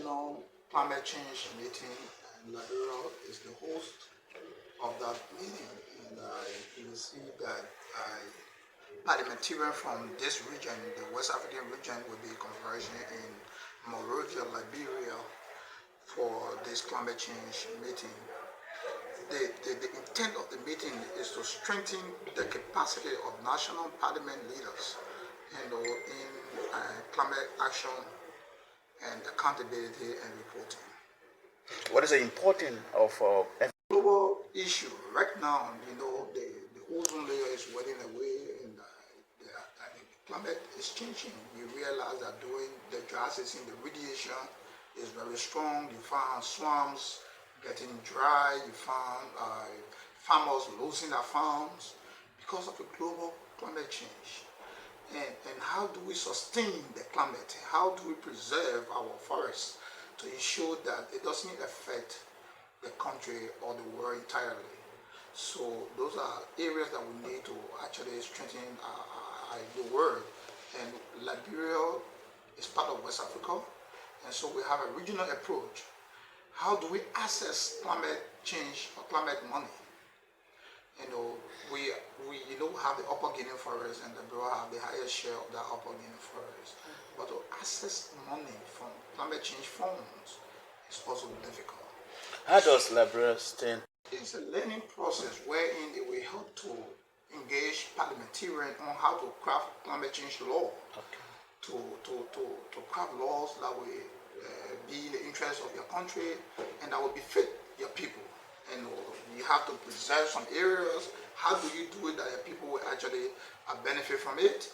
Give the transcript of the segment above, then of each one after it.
Regional Climate Change Meeting, and Liberia is the host of that meeting. And you will see that parliamentarians from this region, the West African region, will be converging in Monrovia, Liberia, for this climate change meeting. The intent of the meeting is to strengthen the capacity of national parliament leaders, in climate action and accountability and reporting. What is the importance of global issue right now? The ozone layer is wearing away, and the climate is changing. We realize that during the dry season, the radiation is very strong. You find swamps getting dry. You find farmers losing their farms because of the global climate change. And how do we sustain the climate? How do we preserve our forests to ensure that it doesn't affect the country or the world entirely? So those are areas that we need to actually strengthen the world. And Liberia is part of West Africa, and so we have a regional approach. How do we access climate change or climate money? We have the Upper Guinea forest, and Liberia have the highest share of that Upper Guinea forest. But to access money from climate change funds is also difficult. how does Liberia stand? It's a learning process wherein it will help to engage parliamentarians on how to craft climate change law, to craft laws that will be in the interest of your country and that will befit your people. And you have to preserve some areas. How do you do it that your people will actually benefit from it,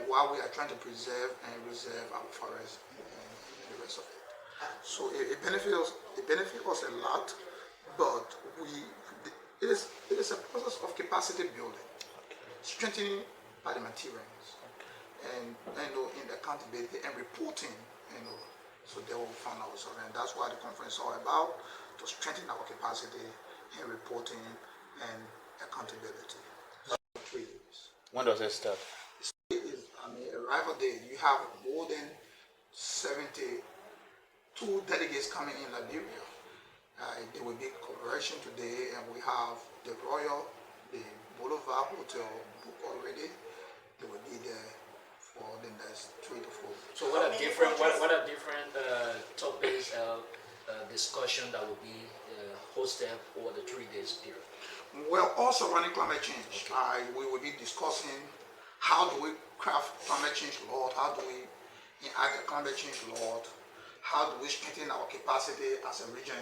while we are trying to preserve and reserve our forests and the rest of it? So it benefits us a lot, but it is a process of capacity building, strengthening parliamentarians, and in the accountability and reporting, so they will find ourselves, and that's why the conference is all about, to strengthen our capacity in reporting and accountability. 3 days. When does it start? Arrival day, you have more than 72 delegates coming in Liberia. There will be collaboration today, and we have the Boulevard Hotel booked already. They will be there for the next 3 to 4 weeks. So what are different topics discussion that will be hosted over the 3 days period? Well, also running climate change. We will be discussing how do we craft climate change law, how do we enact a climate change law, how do we strengthen our capacity as a region,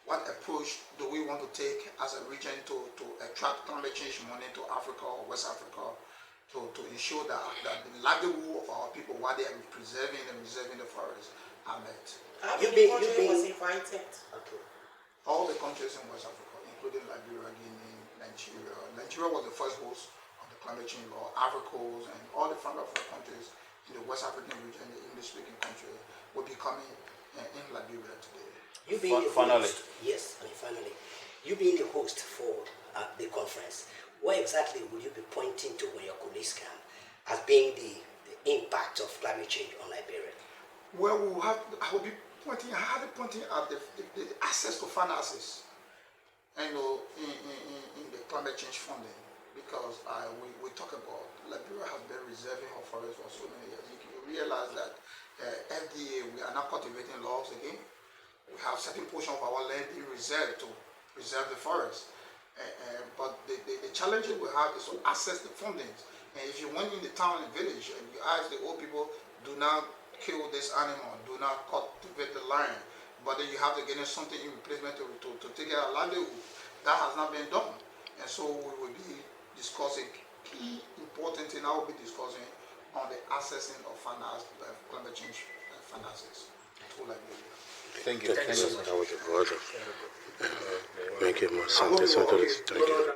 what approach do we want to take as a region to attract climate change money to Africa or West Africa, to ensure that the livelihood of our people while they are preserving and reserving the forest are met. You was invited. Okay. All the countries in West Africa, including Liberia, Guinea, Nigeria. Nigeria was the first host of the climate change law. Africa and all the Francophone countries in the West African region, the English-speaking country, will be coming in Liberia today. You being the finally. host, yes, finally, you being the host for the conference, where exactly will you be pointing to when your colleagues can as being the impact of climate change on Liberia? Well, I will be pointing at the access to finances, in the climate change funding, because we talk about Liberia has been reserving her forest for so many years. You realize that FDA, we are now cultivating logs again. We have certain portion of our land being reserved to preserve the forest. But the challenges we have is to access the funding. And if you went in the town and village and you ask the old people, do not kill this animal, do not cultivate the land, but then you have to get in something in replacement to take care of livelihood. That has not been done. And so we will be discussing key important thing I will be discussing on the accessing of finance, climate change finances to Liberia. Thank you. Thank you so much. That was a pleasure. Thank you, my son. Thank you.